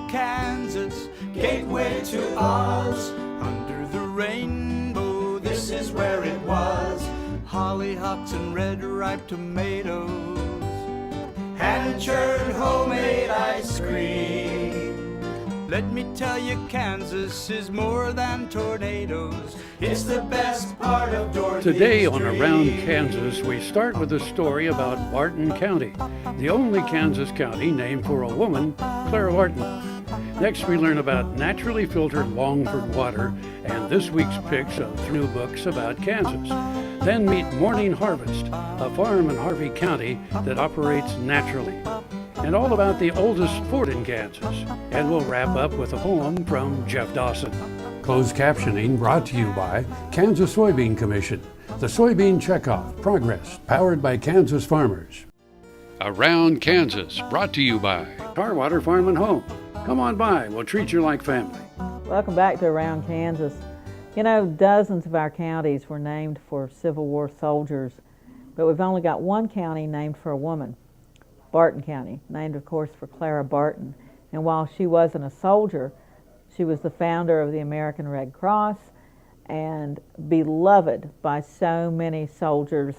Kansas, gateway to Oz. Under the rainbow, this is where it was. Hollyhocks and red ripe tomatoes, hand-churned homemade ice cream. Let me tell you, Kansas is more than tornadoes. It's the best part of Dorothy's Today on dream. Around Kansas, we start with a story about Barton County, the only Kansas county named for a woman, Clara Barton. Next, we learn about naturally filtered Longford Water and this week's picks of new books about Kansas. Then meet Morning Harvest, a farm in Harvey County that operates naturally, and all about the oldest fort in Kansas. And we'll wrap up with a poem from Geff Dawson. Closed captioning brought to you by Kansas Soybean Commission, the Soybean Checkoff Progress, powered by Kansas farmers. Around Kansas, brought to you by Tarwater Farm and Home. Come on by, we'll treat you like family. Welcome back to Around Kansas. You know, dozens of our counties were named for Civil War soldiers, but we've only got one county named for a woman, Barton County, named of course for Clara Barton. And while she wasn't a soldier, she was the founder of the American Red Cross and beloved by so many soldiers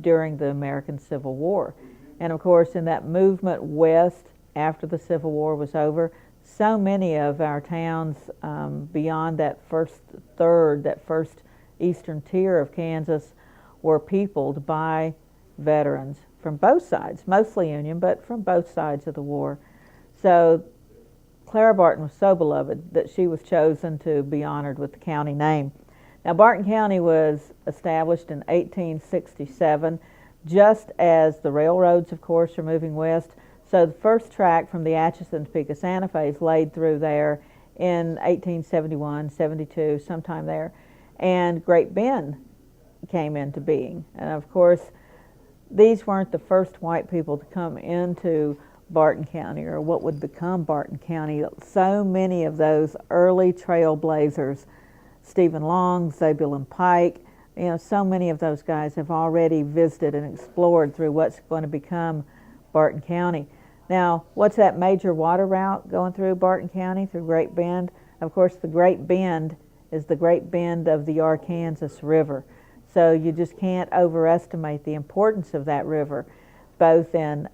during the American Civil War. And of course, in that movement west after the Civil War was over, so many of our towns beyond that first third, that first eastern tier of Kansas, were peopled by veterans from both sides, mostly Union, but from both sides of the war. So Clara Barton was so beloved that she was chosen to be honored with the county name. Now, Barton County was established in 1867, just as the railroads, of course, are moving west. So the first track from the Atchison to Pico Santa Fe is laid through there in 1871, 72, sometime there. And Great Bend came into being. And of course, these weren't the first white people to come into Barton County or what would become Barton County. So many of those early trailblazers, Stephen Long, Zebulon Pike, you know, so many of those guys have already visited and explored through what's going to become Barton County. Now, what's that major water route going through Barton County, through Great Bend? Of course, the Great Bend is the Great Bend of the Arkansas River. So you just can't overestimate the importance of that river, both in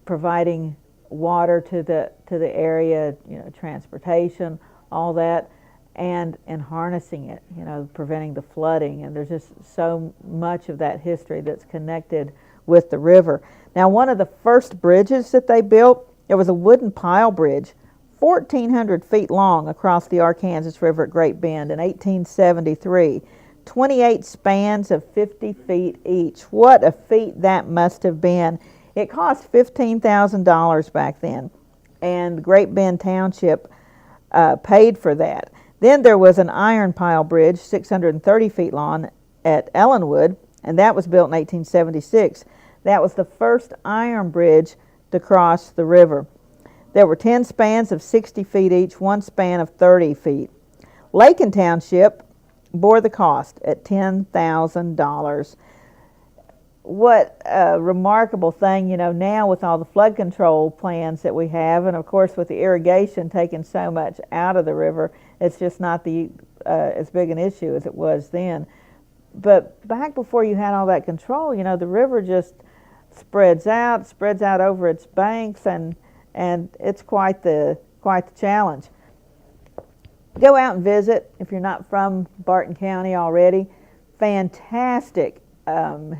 providing water to the area, you know, transportation, all that, and in harnessing it, you know, preventing the flooding. And there's just so much of that history that's connected with the river. Now, one of the first bridges that they built, it was a wooden pile bridge, 1,400 feet long across the Arkansas River at Great Bend in 1873. 28 spans of 50 feet each. What a feat that must have been. It cost $15,000 back then, and Great Bend Township paid for that. Then there was an iron pile bridge, 630 feet long, at Ellenwood, and that was built in 1876. That was the first iron bridge to cross the river. There were 10 spans of 60 feet each, one span of 30 feet. Lakin Township bore the cost at $10,000. What a remarkable thing, you know, now with all the flood control plans that we have, and of course with the irrigation taking so much out of the river, it's just not as big an issue as it was then. But back before you had all that control, you know, the river just spreads out over its banks, and it's quite the challenge. Go out and visit if you're not from Barton County already. Fantastic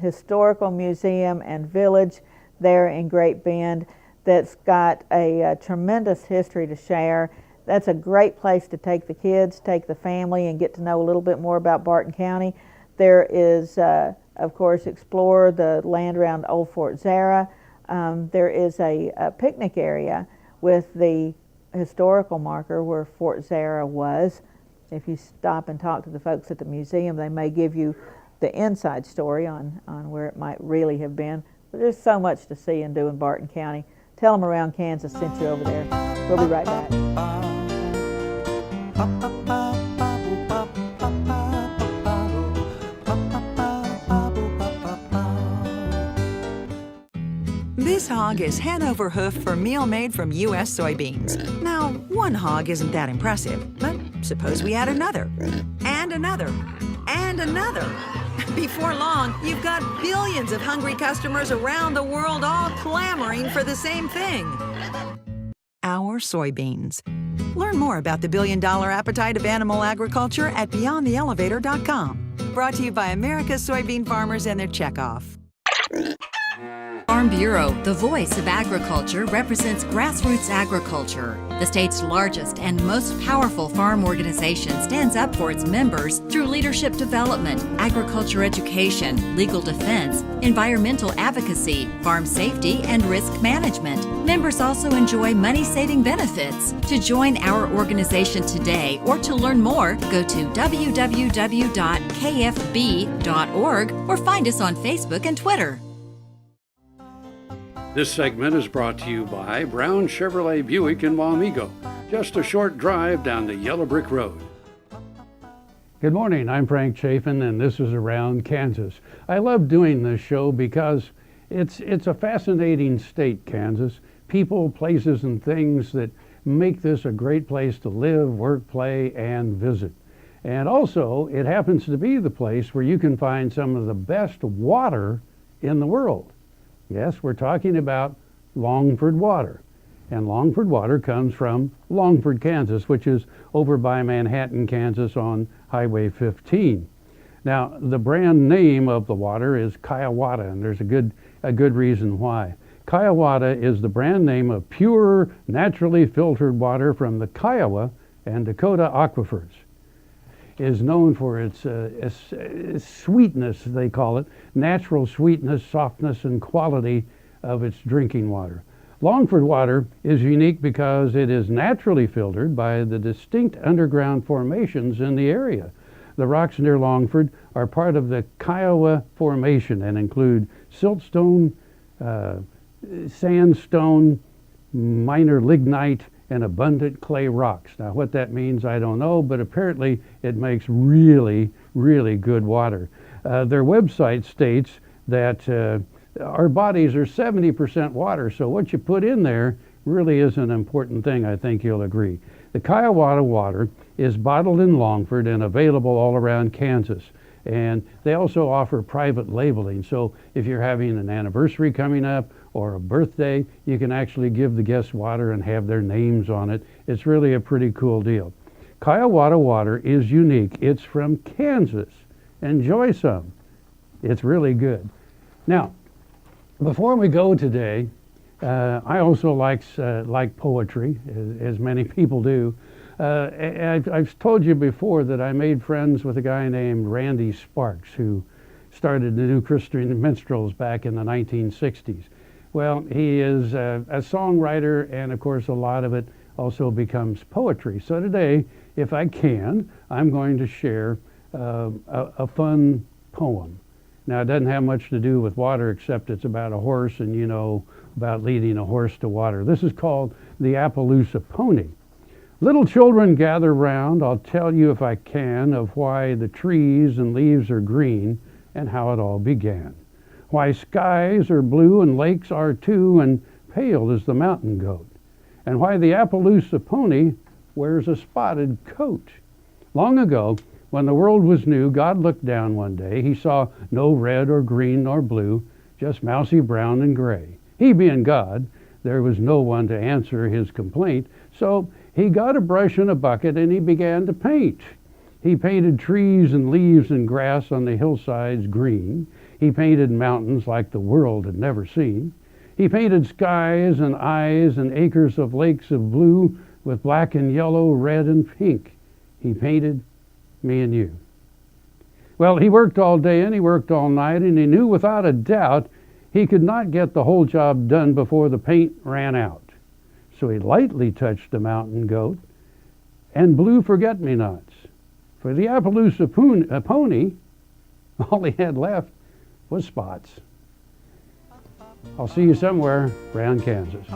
historical museum and village there in Great Bend that's got a tremendous history to share. That's a great place to take the kids, take the family, and get to know a little bit more about Barton County. There is, of course, explore the land around Old Fort Zara. There is a picnic area with the historical marker where Fort Zara was. If you stop and talk to the folks at the museum, they may give you the inside story on where it might really have been. But there's so much to see and do in Barton County. Tell them Around Kansas sent you over there. We'll be right back. This hog is head over hoof for meal made from U.S. soybeans. Now, one hog isn't that impressive, but suppose we add another, and another, and another. Before long, you've got billions of hungry customers around the world all clamoring for the same thing. Our soybeans. Learn more about the billion-dollar appetite of animal agriculture at BeyondTheElevator.com. Brought to you by America's soybean farmers and their checkoff. Farm Bureau, the voice of agriculture, represents grassroots agriculture. The state's largest and most powerful farm organization stands up for its members through leadership development, agriculture education, legal defense, environmental advocacy, farm safety, and risk management. Members also enjoy money-saving benefits. To join our organization today or to learn more, go to www.kfb.org or find us on Facebook and Twitter. This segment is brought to you by Brown Chevrolet Buick in Wamego, just a short drive down the Yellow Brick Road. Good morning, I'm Frank Chafin, and this is Around Kansas. I love doing this show because it's a fascinating state, Kansas. People, places, and things that make this a great place to live, work, play, and visit. And also, it happens to be the place where you can find some of the best water in the world. Yes, we're talking about Longford Water. And Longford Water comes from Longford, Kansas, which is over by Manhattan, Kansas on Highway 15. Now, the brand name of the water is Kiowata, and there's a good reason why. Kiowata is the brand name of pure, naturally filtered water from the Kiowa and Dakota aquifers. It is known for its sweetness, they call it, natural sweetness, softness, and quality of its drinking water. Longford Water is unique because it is naturally filtered by the distinct underground formations in the area. The rocks near Longford are part of the Kiowa Formation and include siltstone, sandstone, minor lignite, and abundant clay rocks. Now, what that means, I don't know, but apparently it makes really, really good water. Their website states that our bodies are 70% water, so what you put in there really is an important thing, I think you'll agree. The Kiowata water is bottled in Longford and available all around Kansas. And they also offer private labeling, so if you're having an anniversary coming up or a birthday, you can actually give the guests water and have their names on it. It's really a pretty cool deal. Kiowata water is unique. It's from Kansas. Enjoy some. It's really good. Now, before we go today, I also like poetry, as many people do. I've told you before that I made friends with a guy named Randy Sparks, who started the New Christian Minstrels back in the 1960s. Well, he is a songwriter, and of course a lot of it also becomes poetry. So today, if I can, I'm going to share a fun poem. Now, it doesn't have much to do with water, except it's about a horse, and you know about leading a horse to water. This is called the Appaloosa Pony. Little children gather round, I'll tell you if I can, of why the trees and leaves are green and how it all began. Why skies are blue and lakes are too, and pale is the mountain goat. And why the Appaloosa pony wears a spotted coat. Long ago, when the world was new, God looked down one day. He saw no red or green nor blue, just mousy brown and gray. He being God, there was no one to answer his complaint, so he got a brush and a bucket and he began to paint. He painted trees and leaves and grass on the hillsides green. He painted mountains like the world had never seen. He painted skies and eyes and acres of lakes of blue with black and yellow, red and pink. He painted me and you. Well, he worked all day and he worked all night, and he knew without a doubt he could not get the whole job done before the paint ran out. So he lightly touched the mountain goat and blew forget-me-nots. For the Appaloosa pony, all he had left was spots. I'll see you somewhere around Kansas.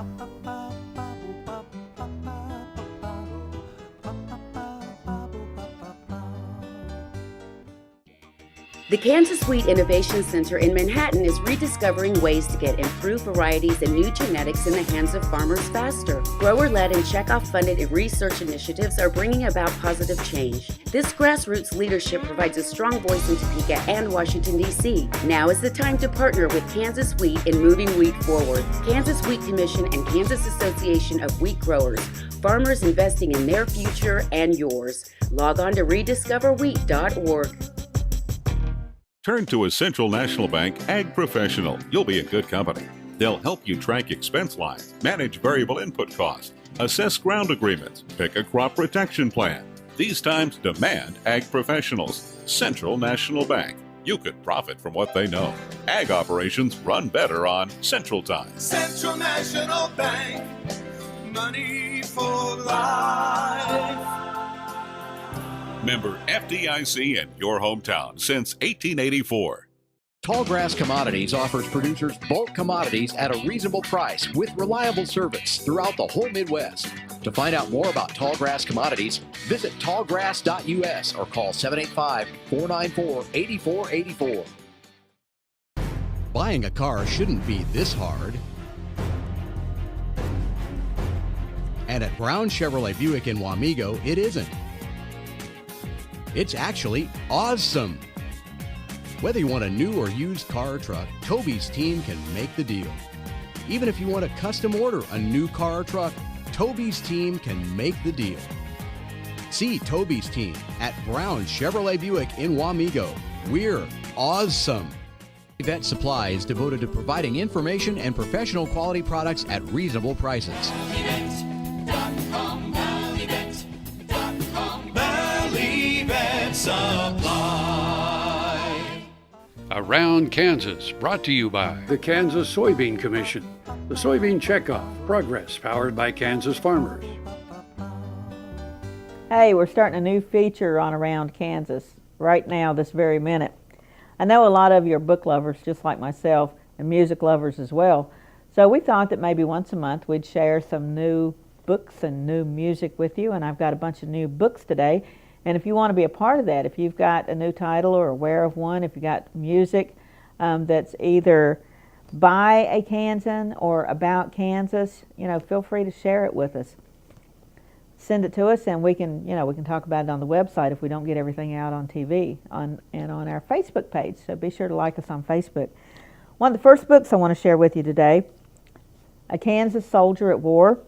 The The Kansas Wheat Innovation Center in Manhattan is rediscovering ways to get improved varieties and new genetics in the hands of farmers faster. Grower-led and checkoff-funded research initiatives are bringing about positive change. This grassroots leadership provides a strong voice in Topeka and Washington, D.C. Now is the time to partner with Kansas Wheat in moving wheat forward. Kansas Wheat Commission and Kansas Association of Wheat Growers. Farmers investing in their future and yours. Log on to rediscoverwheat.org. Turn to a Central National Bank Ag Professional. You'll be in good company. They'll help you track expense lines, manage variable input costs, assess ground agreements, pick a crop protection plan. These times demand Ag Professionals. Central National Bank. You could profit from what they know. Ag operations run better on Central Time. Central National Bank, money for life. Member FDIC in your hometown since 1884. Tallgrass Commodities offers producers bulk commodities at a reasonable price with reliable service throughout the whole Midwest. To find out more about Tallgrass Commodities, visit tallgrass.us or call 785-494-8484. Buying a car shouldn't be this hard. And at Brown Chevrolet Buick in Wamego, it isn't. It's actually awesome. Whether you want a new or used car or truck, Toby's team can make the deal. Even if you want to custom order a new car or truck, Toby's team can make the deal. See Toby's team at Brown Chevrolet Buick in Wamego. We're awesome. Vet Supply is devoted to providing information and professional quality products at reasonable prices. Around Kansas, brought to you by the Kansas Soybean Commission, the Soybean Checkoff, progress powered by Kansas farmers. Hey, we're starting a new feature on Around Kansas right now, this very minute. I know a lot of you are book lovers, just like myself, and music lovers as well. So we thought that maybe once a month we'd share some new books and new music with you, and I've got a bunch of new books today. And if you want to be a part of that, if you've got a new title or aware of one, if you got music that's either by a Kansan or about Kansas, feel free to share it with us. Send it to us, and we can talk about it on the website if we don't get everything out on TV and on our Facebook page. So be sure to like us on Facebook. One of the first books I want to share with you today, A Kansas Soldier at War.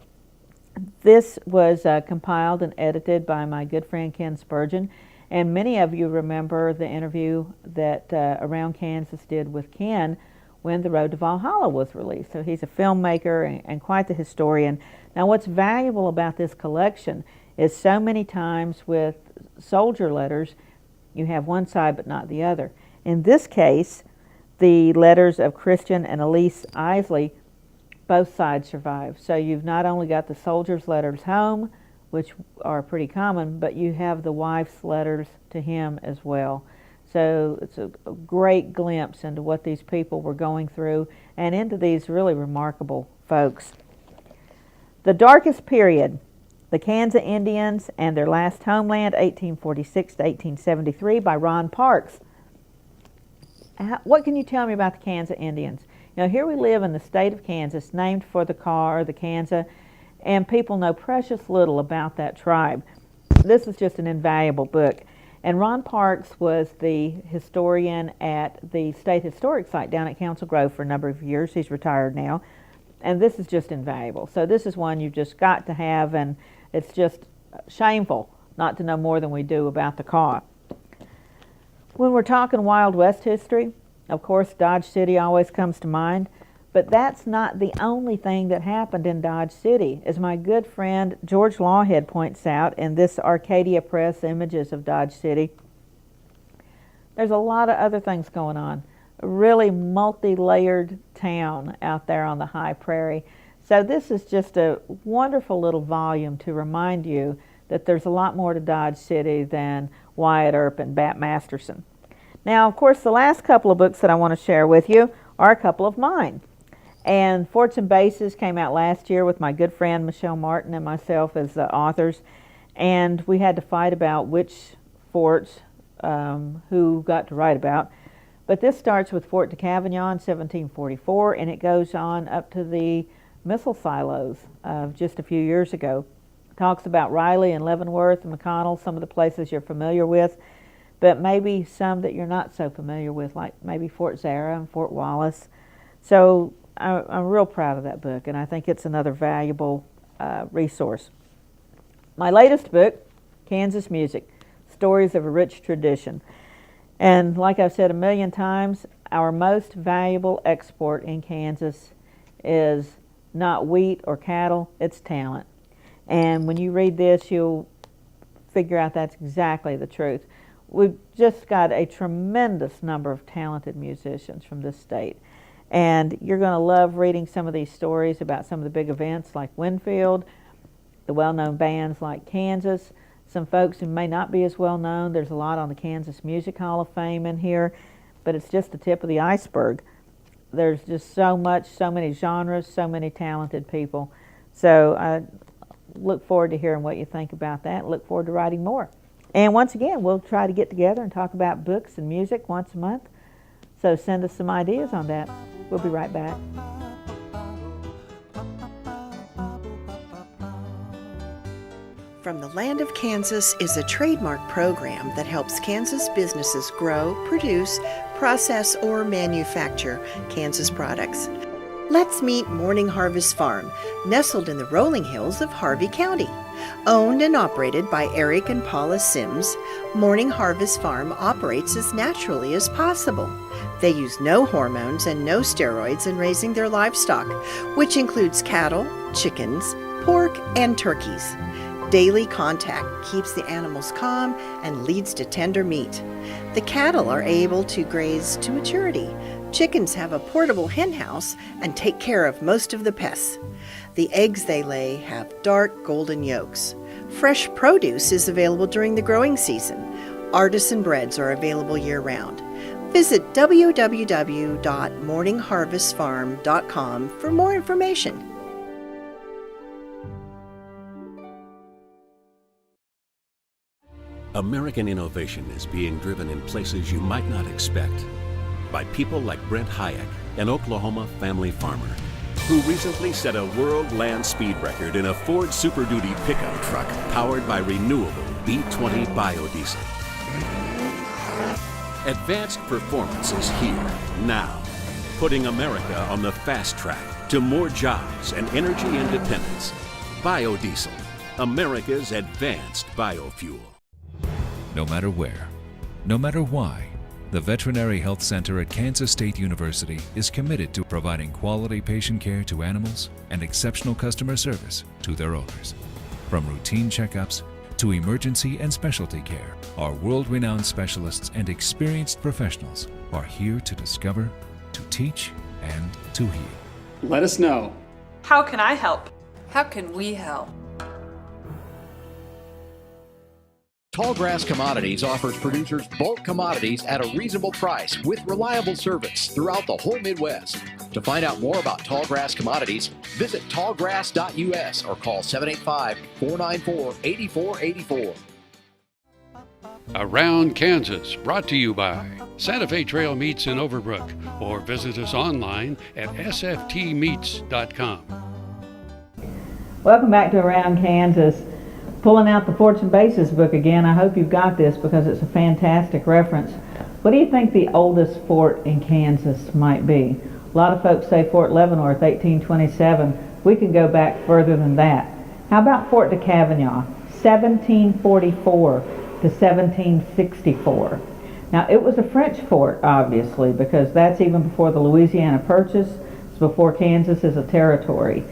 This was compiled and edited by my good friend Ken Spurgeon, and many of you remember the interview that Around Kansas did with Ken when The Road to Valhalla was released. So he's a filmmaker and quite the historian. Now what's valuable about this collection is so many times with soldier letters you have one side but not the other. In this case, the letters of Christian and Elise Isley, both sides survive. So you've not only got the soldier's letters home, which are pretty common, but you have the wife's letters to him as well. So it's a great glimpse into what these people were going through and into these really remarkable folks. The Darkest Period, the Kansas Indians and Their Last Homeland, 1846 to 1873, by Ron Parks. What can you tell me about the Kansas Indians? Now, here we live in the state of Kansas, named for the car, the Kansas, and people know precious little about that tribe. This is just an invaluable book. And Ron Parks was the historian at the State Historic Site down at Council Grove for a number of years. He's retired now. And this is just invaluable. So this is one you've just got to have, and it's just shameful not to know more than we do about the car. When we're talking Wild West history, of course, Dodge City always comes to mind, but that's not the only thing that happened in Dodge City. As my good friend George Lawhead points out in this Arcadia Press Images of Dodge City, there's a lot of other things going on. A really multi-layered town out there on the high prairie. So this is just a wonderful little volume to remind you that there's a lot more to Dodge City than Wyatt Earp and Bat Masterson. Now, of course, the last couple of books that I want to share with you are a couple of mine. And Forts and Bases came out last year with my good friend Michelle Martin and myself as the authors. And we had to fight about which forts who got to write about. But this starts with Fort de Cavignon in 1744, and it goes on up to the missile silos of just a few years ago. Talks about Riley and Leavenworth and McConnell, some of the places you're familiar with, but maybe some that you're not so familiar with, like maybe Fort Zara and Fort Wallace. So I'm real proud of that book, and I think it's another valuable resource. My latest book, Kansas Music, Stories of a Rich Tradition. And like I've said a million times, our most valuable export in Kansas is not wheat or cattle, it's talent. And when you read this, you'll figure out that's exactly the truth. We've just got a tremendous number of talented musicians from this state. And you're going to love reading some of these stories about some of the big events like Winfield, the well-known bands like Kansas, some folks who may not be as well known. There's a lot on the Kansas Music Hall of Fame in here, but it's just the tip of the iceberg. There's just so much, so many genres, so many talented people. So I look forward to hearing what you think about that. Look forward to writing more. And once again, we'll try to get together and talk about books and music once a month. So send us some ideas on that. We'll be right back. From the Land of Kansas is a trademark program that helps Kansas businesses grow, produce, process, or manufacture Kansas products. Let's meet Morning Harvest Farm, nestled in the rolling hills of Harvey County. Owned and operated by Eric and Paula Sims, Morning Harvest Farm operates as naturally as possible. They use no hormones and no steroids in raising their livestock, which includes cattle, chickens, pork, and turkeys. Daily contact keeps the animals calm and leads to tender meat. The cattle are able to graze to maturity. Chickens have a portable hen house and take care of most of the pests. The eggs they lay have dark golden yolks. Fresh produce is available during the growing season. Artisan breads are available year-round. Visit www.morningharvestfarm.com for more information. American innovation is being driven in places you might not expect by people like Brent Hayek, an Oklahoma family farmer, who recently set a world land speed record in a Ford Super Duty pickup truck powered by renewable B20 biodiesel. Advanced performance is here, now, putting America on the fast track to more jobs and energy independence. Biodiesel, America's advanced biofuel. No matter where, no matter why, the Veterinary Health Center at Kansas State University is committed to providing quality patient care to animals and exceptional customer service to their owners. From routine checkups to emergency and specialty care, our world-renowned specialists and experienced professionals are here to discover, to teach, and to heal. Let us know. How can I help? How can we help? Tallgrass Commodities offers producers bulk commodities at a reasonable price with reliable service throughout the whole Midwest. To find out more about Tallgrass Commodities, visit tallgrass.us or call 785-494-8484. Around Kansas, brought to you by Santa Fe Trail Meats in Overbrook, or visit us online at sftmeats.com. Welcome back to Around Kansas. Pulling out the Forts and Bases book again. I hope you've got this because it's a fantastic reference. What do you think the oldest fort in Kansas might be? A lot of folks say Fort Leavenworth, 1827. We can go back further than that. How about Fort de Cavignon, 1744 to 1764? Now, it was a French fort, obviously, because that's even before the Louisiana Purchase. It's before Kansas is a territory.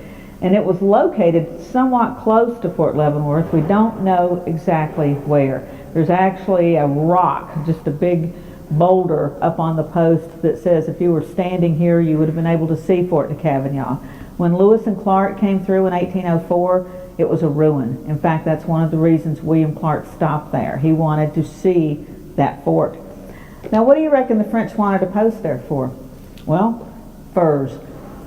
And it was located somewhat close to Fort Leavenworth. We don't know exactly where. There's actually a rock, just a big boulder up on the post that says if you were standing here, you would have been able to see Fort de Cavignon. When Lewis and Clark came through in 1804, it was a ruin. In fact, that's one of the reasons William Clark stopped there. He wanted to see that fort. Now, what do you reckon the French wanted a post there for? Well, furs.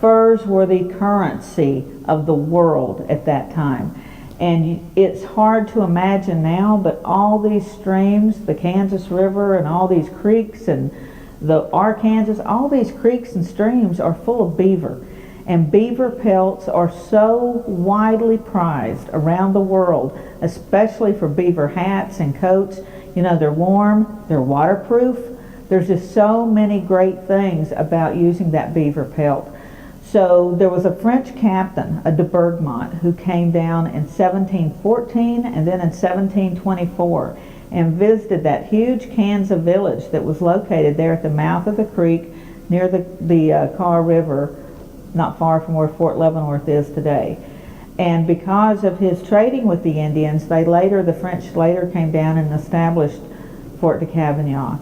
Furs were the currency of the world at that time. And it's hard to imagine now, but all these streams, the Kansas River and all these creeks and The Arkansas, all these creeks and streams are full of beaver. And beaver pelts are so widely prized around the world, especially for beaver hats and coats. You know, they're warm, they're waterproof. There's just so many great things about using that beaver pelt. So there was a French captain, a de Bergmont, who came down in 1714 and then in 1724 and visited that huge Kansas village that was located there at the mouth of the creek near the Kaw River, not far from where Fort Leavenworth is today. And because of his trading with the Indians, the French later came down and established Fort de Cavignac.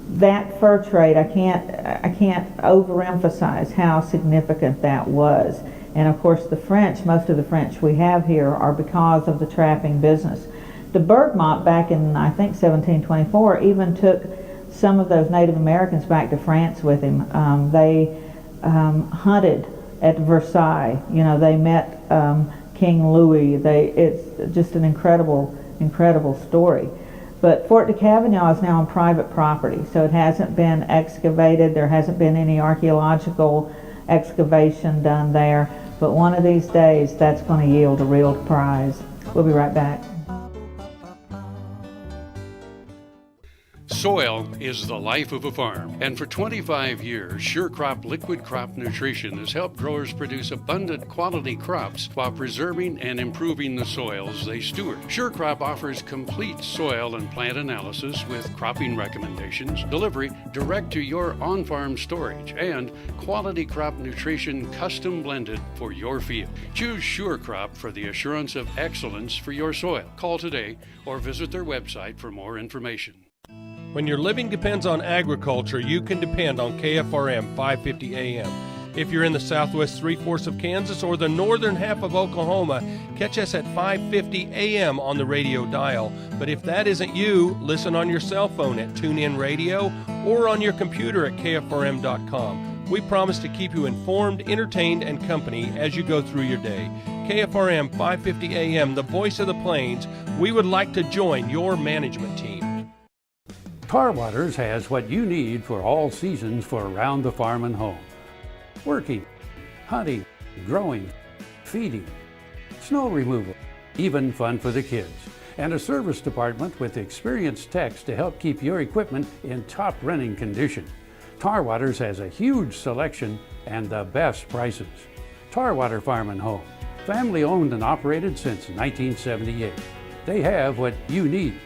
That fur trade, I can't overemphasize how significant that was. And of course the French, most of the French we have here are because of the trapping business. De Bergmont back in, I think, 1724 even took some of those Native Americans back to France with him. They hunted at Versailles. You know, they met King Louis. It's just an incredible story. But Fort de Cavignac is now on private property, so it hasn't been excavated. There hasn't been any archaeological excavation done there. But one of these days, that's going to yield a real prize. We'll be right back. Soil is the life of a farm, and for 25 years, SureCrop Liquid Crop Nutrition has helped growers produce abundant quality crops while preserving and improving the soils they steward. SureCrop offers complete soil and plant analysis with cropping recommendations, delivery direct to your on-farm storage, and quality crop nutrition custom blended for your field. Choose SureCrop for the assurance of excellence for your soil. Call today or visit their website for more information. When your living depends on agriculture, you can depend on KFRM 550 AM. If you're in the southwest three-fourths of Kansas or the northern half of Oklahoma, catch us at 550 AM on the radio dial. But if that isn't you, listen on your cell phone at TuneIn Radio or on your computer at KFRM.com. We promise to keep you informed, entertained, and company as you go through your day. KFRM 550 AM, the voice of the plains. We would like to join your management team. Tar Waters has what you need for all seasons for around the farm and home. Working, hunting, growing, feeding, snow removal, even fun for the kids. And a service department with experienced techs to help keep your equipment in top running condition. Tar Waters has a huge selection and the best prices. Tar Water Farm and Home, family owned and operated since 1978. They have what you need.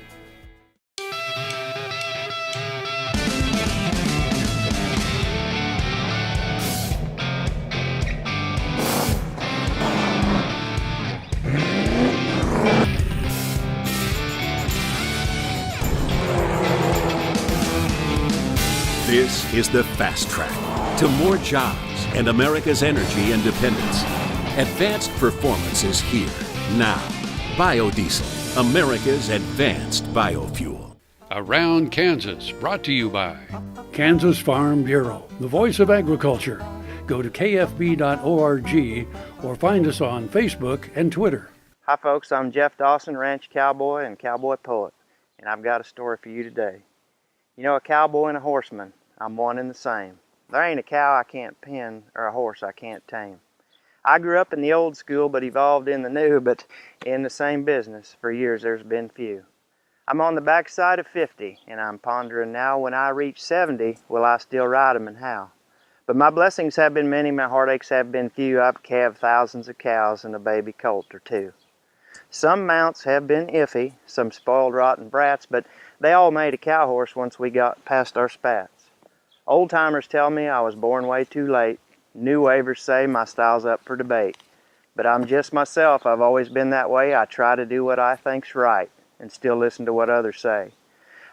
This is the fast track to more jobs and America's energy independence. Advanced performance is here, now. Biodiesel, America's advanced biofuel. Around Kansas, brought to you by Kansas Farm Bureau, the voice of agriculture. Go to kfb.org or find us on Facebook and Twitter. Hi folks, I'm Geff Dawson, ranch cowboy and cowboy poet, and I've got a story for you today. You know, a cowboy and a horseman, I'm one and the same. There ain't a cow I can't pen or a horse I can't tame. I grew up in the old school but evolved in the new, but in the same business for years there's been few. I'm on the backside of 50 and I'm pondering now, when I reach 70, will I still ride 'em and how? But my blessings have been many, my heartaches have been few. I've calved thousands of cows and a baby colt or two. Some mounts have been iffy, some spoiled rotten brats, but they all made a cow horse once we got past our spats. Old timers tell me I was born way too late. New wavers say my style's up for debate. But I'm just myself, I've always been that way. I try to do what I think's right and still listen to what others say.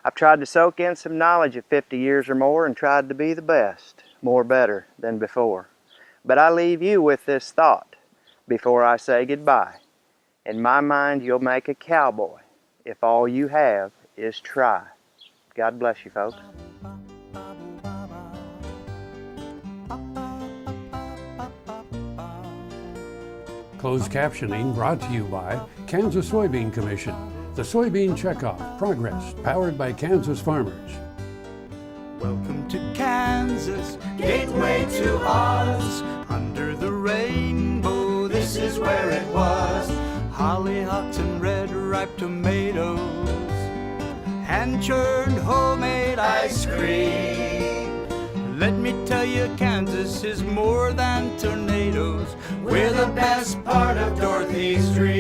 I've tried to soak in some knowledge of 50 years or more and tried to be the best, more better than before. But I leave you with this thought before I say goodbye. In my mind, you'll make a cowboy if all you have is try. God bless you, folks. Closed captioning brought to you by Kansas Soybean Commission. The Soybean Checkoff Progress, powered by Kansas farmers. Welcome to Kansas, gateway to Oz. Under the rainbow, this is where it was. Hollyhocks and red ripe tomatoes, hand-churned homemade ice cream. Let me tell you, Kansas is more than tornadoes. We're the best part of Dorothy's dream.